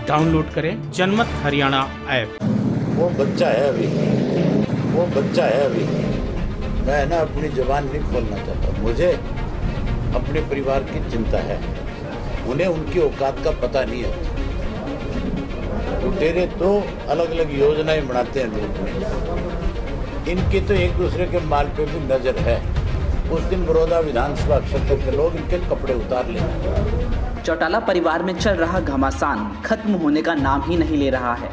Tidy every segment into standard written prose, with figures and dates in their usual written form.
Download करें जनमत Haryana app. वो बच्चा है अभी मैं ना अपनी जुबान नहीं खोलना चाहता। मुझे अपने परिवार की चिंता है। उन्हें उनकी औकात का पता नहीं है। लुटेरे तो अलग अलग योजनाएं बनाते हैं लोग में। इनके तो एक दूसरे के माल पे भी नजर है। उस दिन बड़ौदा विधानसभा क्षेत्र के लोग इनके कपड़े उतार लेंगे। चौटाला परिवार में चल रहा घमासान खत्म होने का नाम ही नहीं ले रहा है।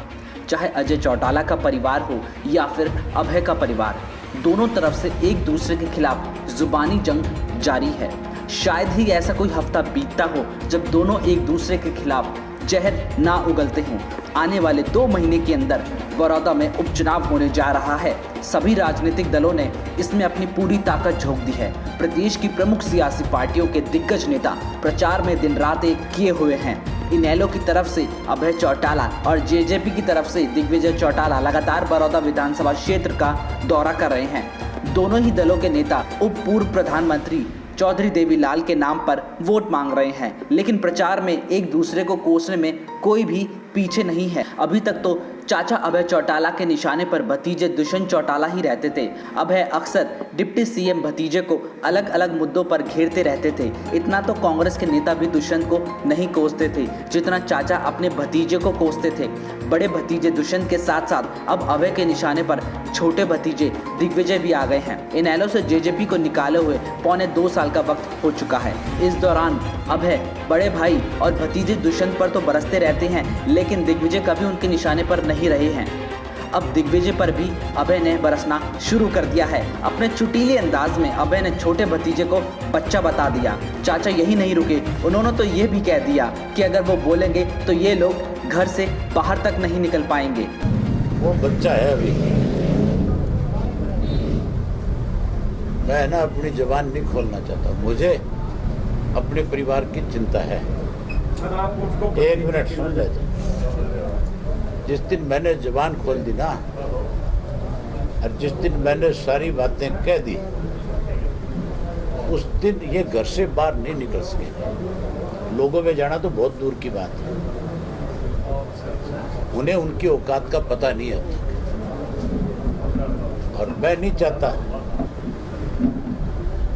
चाहे अजय चौटाला का परिवार हो या फिर अभय का परिवार, दोनों तरफ से एक दूसरे के खिलाफ जुबानी जंग जारी है। शायद ही ऐसा कोई हफ्ता बीतता हो जब दोनों एक दूसरे के खिलाफ जहर ना उगलते हों। आने वाले 2 महीने के अंदर बड़ौदा में उपचुनाव होने जा रहा है। सभी राजनीतिक दलों ने इसमें अपनी पूरी ताकत झोंक दी है। प्रदेश की प्रमुख सियासी पार्टियों के दिग्गज नेता प्रचार में दिन रात एक किए हुए हैं। इनेलो की तरफ से अभय चौटाला और जेजेपी की तरफ से दिग्विजय चौटाला लगातार बड़ौदा विधानसभा क्षेत्र का दौरा कर रहे हैं। दोनों ही दलों के नेता उप पूर्व प्रधानमंत्री चौधरी देवीलाल के नाम पर वोट मांग रहे हैं, लेकिन प्रचार में एक दूसरे को कोसने में कोई भी पीछे नहीं है। अभी तक तो चाचा अभय चौटाला के निशाने पर भतीजे दुष्यंत चौटाला ही रहते थे। अभय अक्सर डिप्टी सीएम भतीजे को अलग अलग मुद्दों पर घेरते रहते थे। इतना तो कांग्रेस के नेता भी दुष्यंत को नहीं कोसते थे जितना चाचा अपने भतीजे को कोसते थे। बड़े भतीजे दुष्यंत के साथ साथ अब अभय के निशाने पर छोटे भतीजे दिग्विजय भी आ गए हैं। इनेलो से जेजेपी को निकाले हुए पौने 2 साल का वक्त हो चुका है। इस दौरान अभय बड़े भाई और भतीजे दुष्यंत पर तो बरसते रहते हैं, लेकिन दिग्विजय कभी उनके निशाने पर नहीं रहे हैं। अब दिग्विजय पर भी अभय ने बरसना शुरू कर दिया है। अपने चुटीले अंदाज में अभय ने छोटे भतीजे को बच्चा बता दिया। चाचा यही नहीं रुके, उन्होंने तो ये भी कह दिया कि अगर वो बोलेंगे तो ये लोग घर से बाहर तक नहीं निकल पाएंगे। वो बच्चा है अभी मैं ना अपनी जुबान नहीं खोलना चाहता। मुझे अपने परिवार की चिंता है। 1 मिनट सुन लेते। जिस दिन मैंने जुबान खोल दी ना, और जिस दिन मैंने सारी बातें कह दी, उस दिन ये घर से बाहर नहीं निकल सके। लोगों में जाना तो बहुत दूर की बात है। उन्हें उनकी औकात का पता नहीं है। और मैं नहीं चाहता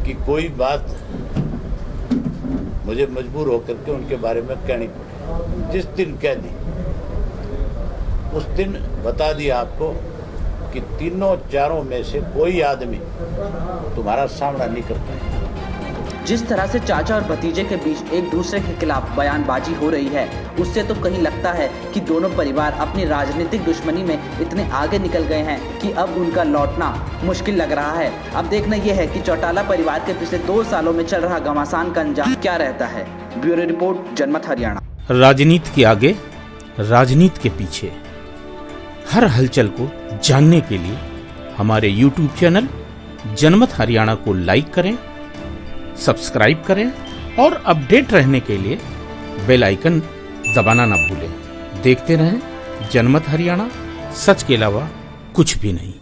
कि कोई बात मुझे मजबूर होकर के उनके बारे में कहनी पड़े। जिस दिन कह दी उस दिन बता दिया आपको कि तीनों चारों में से कोई आदमी तुम्हारा सामना नहीं कर पाएगा। जिस तरह से चाचा और भतीजे के बीच एक दूसरे के खिलाफ बयानबाजी हो रही है, उससे तो कहीं लगता है कि दोनों परिवार अपनी राजनीतिक दुश्मनी में इतने आगे निकल गए हैं कि अब उनका लौटना मुश्किल लग रहा है। अब देखना यह है कि चौटाला परिवार के पिछले 2 सालों में चल रहा घमासान का अंजाम क्या रहता है। ब्यूरो रिपोर्ट, जनमत हरियाणा। राजनीति के आगे, राजनीति के पीछे, हर हलचल को जानने के लिए हमारे YouTube चैनल जनमत हरियाणा को लाइक करें, सब्सक्राइब करें और अपडेट रहने के लिए बेल आइकन दबाना ना भूलें। देखते रहें जनमत हरियाणा, सच के अलावा कुछ भी नहीं।